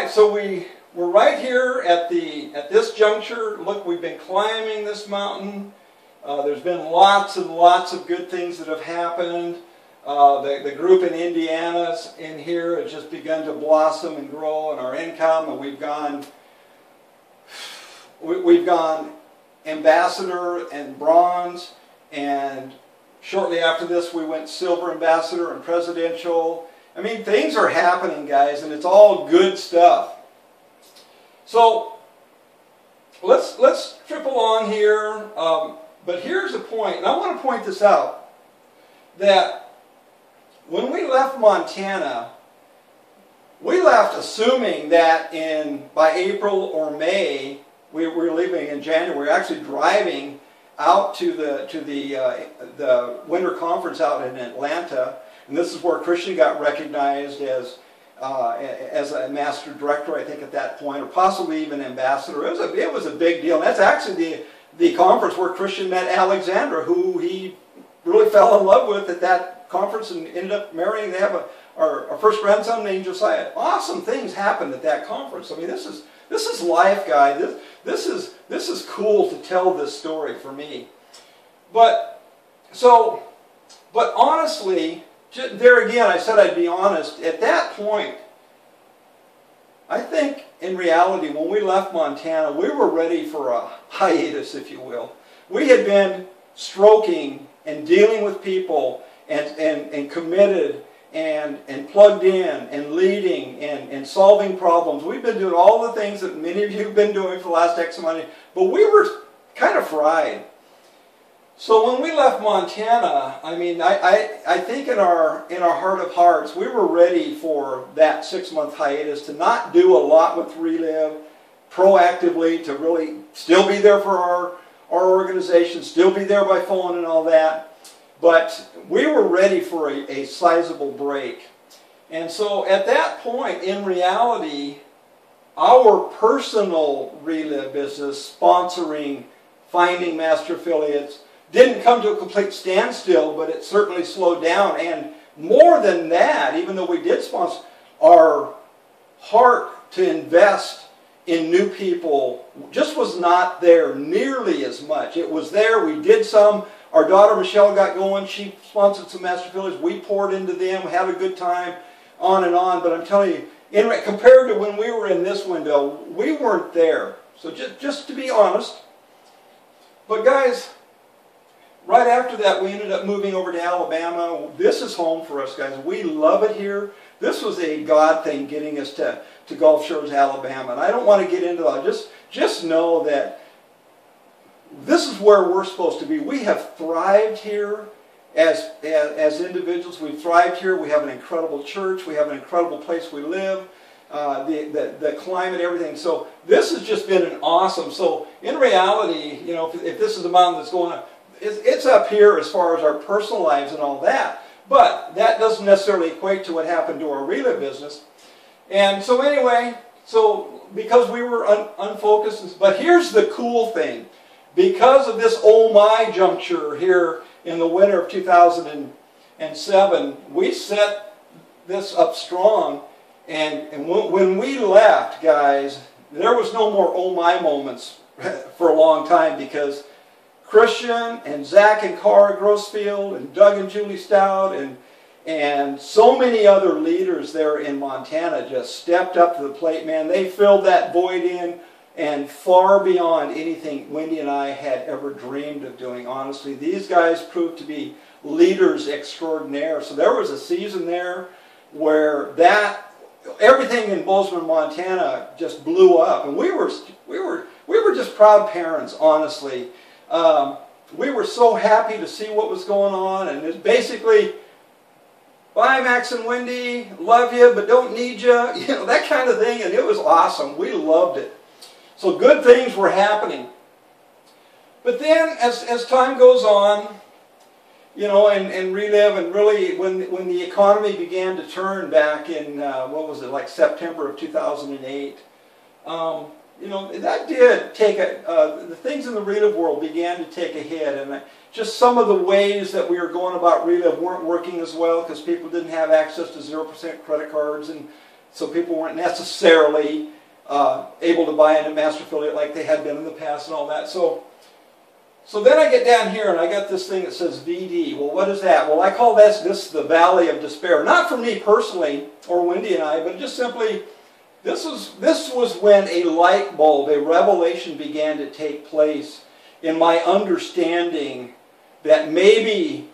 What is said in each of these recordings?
right, so we're right here at this juncture. Look, we've been climbing this mountain. There's been lots and lots of good things that have happened. The group in Indiana's in here has just begun to blossom and grow, and our income, and we've gone ambassador and bronze, and shortly after this we went silver ambassador and presidential. I mean, things are happening, guys, and it's all good stuff. So let's trip along here, but here's the point, and I want to point this out, that when we left Montana, we left assuming that by April or May, we were leaving in January. We were actually driving out to the winter conference out in Atlanta, and this is where Christian got recognized as a master director, I think, at that point, or possibly even ambassador. It was a big deal. And that's actually the conference where Christian met Alexandra, who he really fell in love with at that conference and ended up marrying. They have our first grandson named Josiah. Awesome things happened at that conference. I mean, this is life, guys. This is cool to tell this story for me. But honestly, there again, I said I'd be honest. At that point, I think in reality, when we left Montana, we were ready for a hiatus, if you will. We had been stroking and dealing with people and committed and plugged in and leading and solving problems. We've been doing all the things that many of you have been doing for the last X amount of years, but we were kind of fried. So when we left Montana, I mean, I think in our heart of hearts, we were ready for that 6-month hiatus, to not do a lot with Relive, proactively, to really still be there for our organization, still be there by phone and all that. But we were ready for a sizable break. And so at that point, in reality, our personal Relive business, sponsoring, finding master affiliates, didn't come to a complete standstill, but it certainly slowed down. And more than that, even though we did sponsor, our heart to invest in new people just was not there nearly as much. It was there, we did some. Our daughter Michelle got going, she sponsored some master affiliates, we poured into them, had a good time, on and on. But I'm telling you, compared to when we were in this window, we weren't there. So just to be honest. But guys, right after that, we ended up moving over to Alabama. This is home for us, guys. We love it here. This was a God thing, getting us to Gulf Shores, Alabama. And I don't want to get into that. Just know that this is where we're supposed to be. We have thrived here as individuals. We've thrived here. We have an incredible church. We have an incredible place we live. The climate, everything. So this has just been an awesome. So in reality, you know, if this is the mountain that's going up, it's up here as far as our personal lives and all that. But that doesn't necessarily equate to what happened to our Relive business. And so anyway, because we were unfocused, but here's the cool thing. Because of this oh my juncture here in the winter of 2007, we set this up strong. And when we left, guys, there was no more oh my moments for a long time, because Christian and Zach and Cara Grossfield and Doug and Julie Stout and so many other leaders there in Montana just stepped up to the plate, man. They filled that void in, and far beyond anything Wendy and I had ever dreamed of doing, honestly. These guys proved to be leaders extraordinaire. So there was a season there where everything in Bozeman, Montana just blew up. And we were just proud parents, honestly. We were so happy to see what was going on, and it's basically, bye Max and Wendy, love you but don't need you, you know, that kind of thing. And it was awesome. We loved it. So good things were happening. But then as time goes on, you know, and Relive, and really when the economy began to turn back in, what was it, like September of 2008, you know, that did take the things in the Relive world began to take a hit, and just some of the ways that we were going about Relive weren't working as well, because people didn't have access to 0% credit cards and so people weren't necessarily able to buy into master affiliate like they had been in the past and all that. So then I get down here and I got this thing that says VD. Well, what is that? Well, I call this the Valley of Despair. Not for me personally, or Wendy and I, but just simply, this was when a light bulb, a revelation began to take place in my understanding that maybe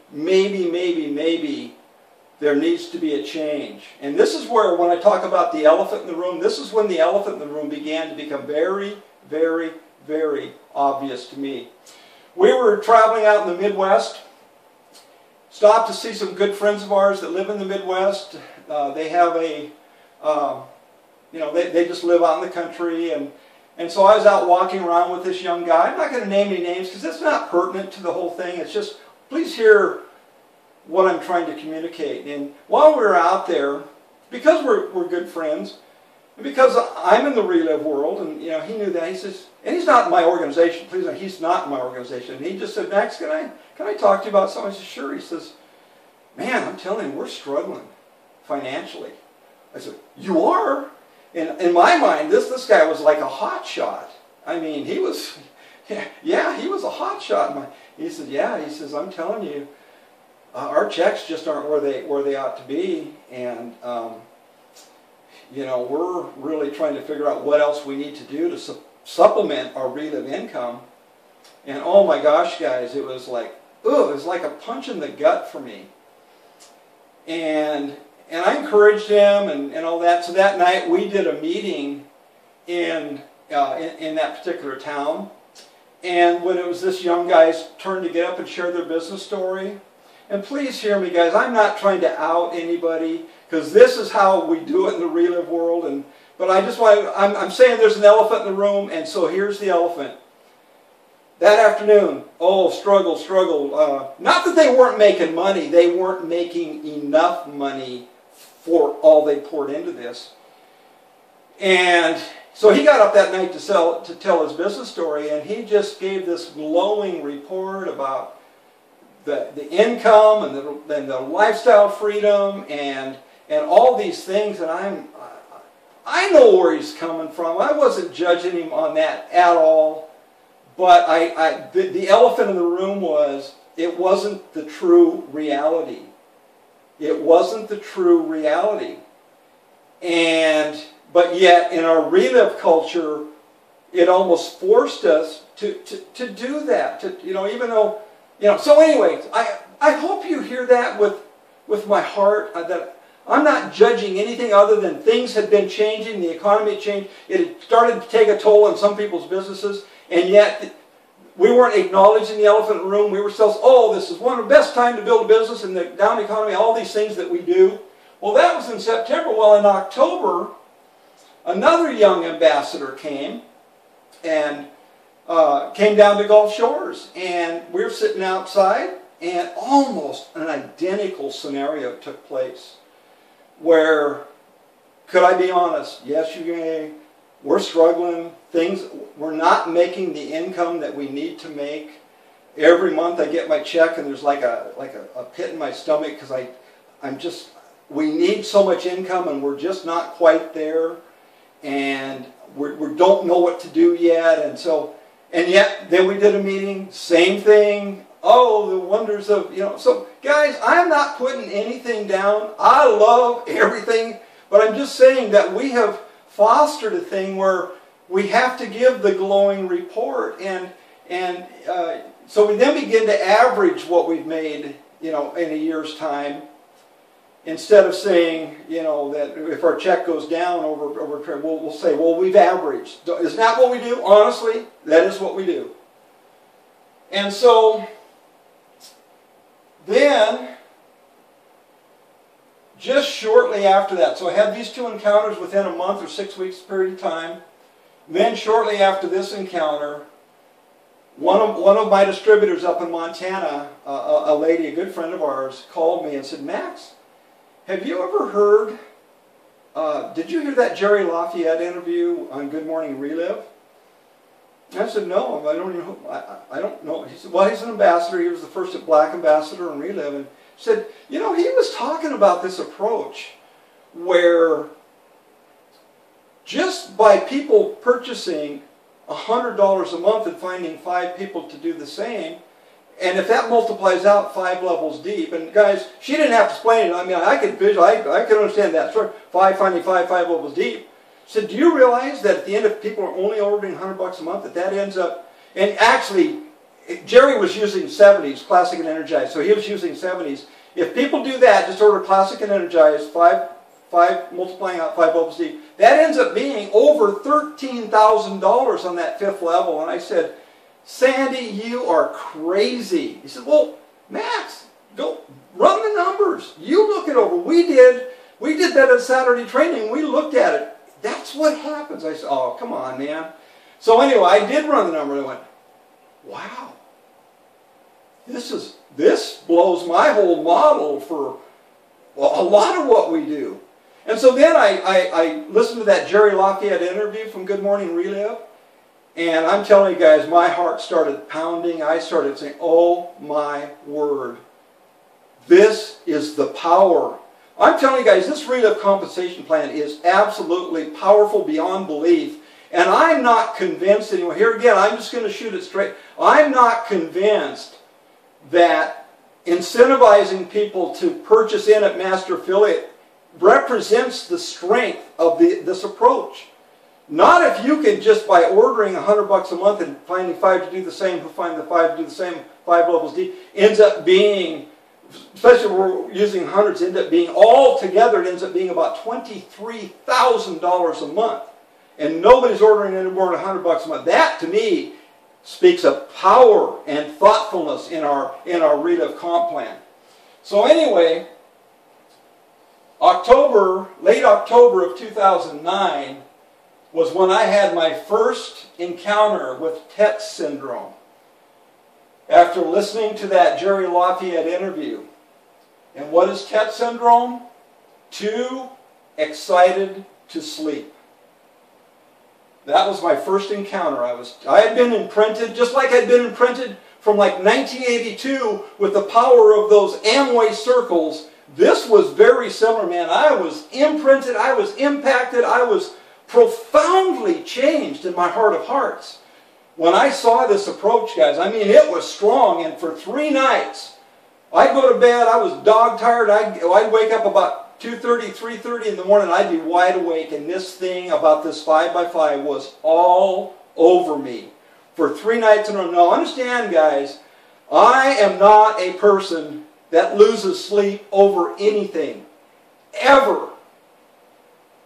there needs to be a change. And this is where, when I talk about the elephant in the room, this is when the elephant in the room began to become very, very, very obvious to me. We were traveling out in the Midwest, stopped to see some good friends of ours that live in the Midwest. They have a, they just live out in the country, and so I was out walking around with this young guy. I'm not going to name any names because it's not pertinent to the whole thing. It's just, please hear what I'm trying to communicate. And while we were out there, because we're good friends, and because I'm in the Relive world, and he knew that, he says, and he's not in my organization, please know, he's not in my organization. And he just said, Max, can I talk to you about something? I said, sure. He says, man, I'm telling you, we're struggling financially. I said, you are? And in my mind, this guy was like a hot shot. I mean, he was, yeah, he was a hot shot. He said, yeah, he says, I'm telling you, our checks just aren't where they ought to be, and we're really trying to figure out what else we need to do to supplement our Relive income. And oh my gosh, guys, it was like, it was like a punch in the gut for me. And I encouraged him and all that. So that night we did a meeting in that particular town. And when it was this young guy's turn to get up and share their business story, and please hear me, guys, I'm not trying to out anybody, because this is how we do it in the Relive world. But I just want to, I'm saying there's an elephant in the room, and so here's the elephant. That afternoon, struggle. Not that they weren't making money, they weren't making enough money for all they poured into this. And so he got up that night to tell his business story, and he just gave this glowing report about the income and the lifestyle freedom and all these things. And I know where he's coming from. I wasn't judging him on that at all. But the elephant in the room was, it wasn't the true reality. It wasn't the true reality. But yet, in our Relive culture, it almost forced us to do that. Even though, So anyways, I hope you hear that with my heart, that I'm not judging anything other than things had been changing, the economy had changed, it had started to take a toll on some people's businesses, and yet we weren't acknowledging the elephant in the room. We were still, this is one of the best time to build a business in the down economy, all these things that we do. Well, that was in September. Well, in October, another young ambassador came and came down to Gulf Shores, and we were sitting outside, and almost an identical scenario took place where, could I be honest? Yes, you may. We're struggling. We're not making the income that we need to make. Every month I get my check and there's like a pit in my stomach because we need so much income and we're just not quite there, and we don't know what to do yet. And yet then we did a meeting, same thing. Oh, the wonders of, So guys, I'm not putting anything down. I love everything, but I'm just saying that we have fostered a thing where we have to give the glowing report, and so we then begin to average what we've made, in a year's time, instead of saying, that if our check goes down over we'll say, well, we've averaged. Isn't that what we do? Honestly, that is what we do. And so then, just shortly after that, so I had these two encounters within a month or 6 weeks period of time. Then shortly after this encounter, one of my distributors up in Montana, a lady, a good friend of ours, called me and said, Max, have you ever heard, did you hear that Jerry Lafayette interview on Good Morning Relive? And I said, no, I don't know. He said, well, he's an ambassador. He was the first black ambassador in Relive. And he said, he was talking about this approach where just by people purchasing $100 a month and finding 5 people to do the same, and if that multiplies out 5 levels deep, and guys, she didn't have to explain it. I mean, I could understand that. Sort of finding 5 levels deep. So do you realize that at the end, if people are only ordering $100 a month, that ends up, and actually, Jerry was using 70s, Classic and Energized, so he was using 70s. If people do that, just order Classic and Energized, 5 multiplying out 5 levels deep, that ends up being over $13,000 on that 5th level. And I said, Sandy, you are crazy. He said, well, Max, go run the numbers. You look it over. We did that at Saturday training. We looked at it. That's what happens. I said, oh, come on, man. So anyway, I did run the number and I went, wow. This blows my whole model for a lot of what we do. And so then I listened to that Jerry Lafayette interview from Good Morning Relive. And I'm telling you guys, my heart started pounding. I started saying, oh my word. This is the power. I'm telling you guys, this Relive compensation plan is absolutely powerful beyond belief. And I'm not convinced anymore. Here again, I'm just going to shoot it straight. I'm not convinced that incentivizing people to purchase in at Master Affiliate represents the strength of this approach. Not if you can just by ordering $100 a month and finding 5 to do the same, who find the 5 to do the same, 5 levels deep, ends up being, especially if we're using hundreds, ends up being all together, it ends up being about $23,000 a month. And nobody's ordering any more than $100 a month. That, to me, speaks of power and thoughtfulness in our Relive comp plan. So anyway, late October of 2009 was when I had my first encounter with Tet syndrome. After listening to that Jerry Lafayette interview. And what is Tet syndrome? Too excited to sleep. That was my first encounter. I had been imprinted, just like I'd been imprinted from like 1982 with the power of those Amway circles. This was very similar, man. I was imprinted, I was impacted, I was profoundly changed in my heart of hearts. When I saw this approach, guys, I mean, it was strong. And for 3 nights, I'd go to bed, I was dog tired, I'd wake up about 2:30, 3:30 in the morning, I'd be wide awake, and this thing about this 5x5 was all over me for 3 nights in a row. Now, understand, guys, I am not a person that loses sleep over anything. Ever.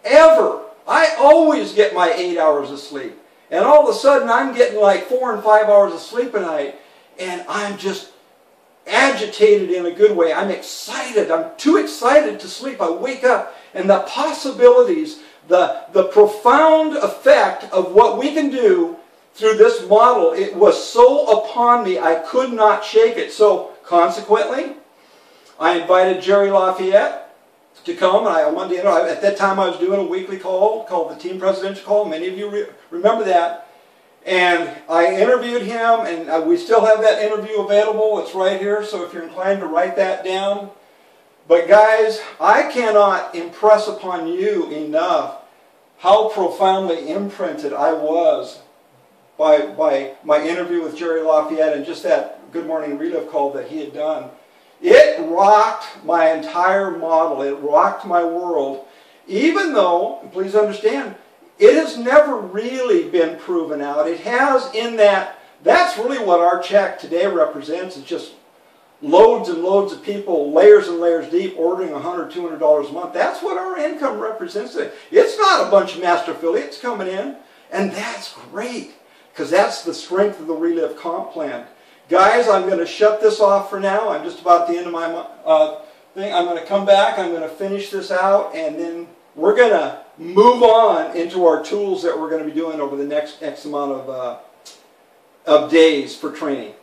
Ever. I always get my 8 hours of sleep. And all of a sudden, I'm getting like 4 and 5 hours of sleep a night, and I'm just agitated in a good way. I'm excited. I'm too excited to sleep. I wake up, and the possibilities, the profound effect of what we can do through this model, it was so upon me, I could not shake it. So, consequently, I invited Jerry Lafayette to come, and I wanted to, at that time I was doing a weekly call called the Team Presidential Call. Many of you remember that. And I interviewed him, and we still have that interview available. It's right here, so if you're inclined to write that down. But guys, I cannot impress upon you enough how profoundly imprinted I was by my interview with Jerry Lafayette and just that Good Morning Relive call that he had done. It rocked my entire model. It rocked my world. Even though, please understand, it has never really been proven out. It has in that's really what our check today represents. It's just loads and loads of people, layers and layers deep, ordering $100, $200 a month. That's what our income represents. It's not a bunch of master affiliates coming in. And that's great, because that's the strength of the Relive comp plan. Guys, I'm going to shut this off for now. I'm just about at the end of my thing. I'm going to come back. I'm going to finish this out, and then we're going to move on into our tools that we're going to be doing over the next X amount of days for training.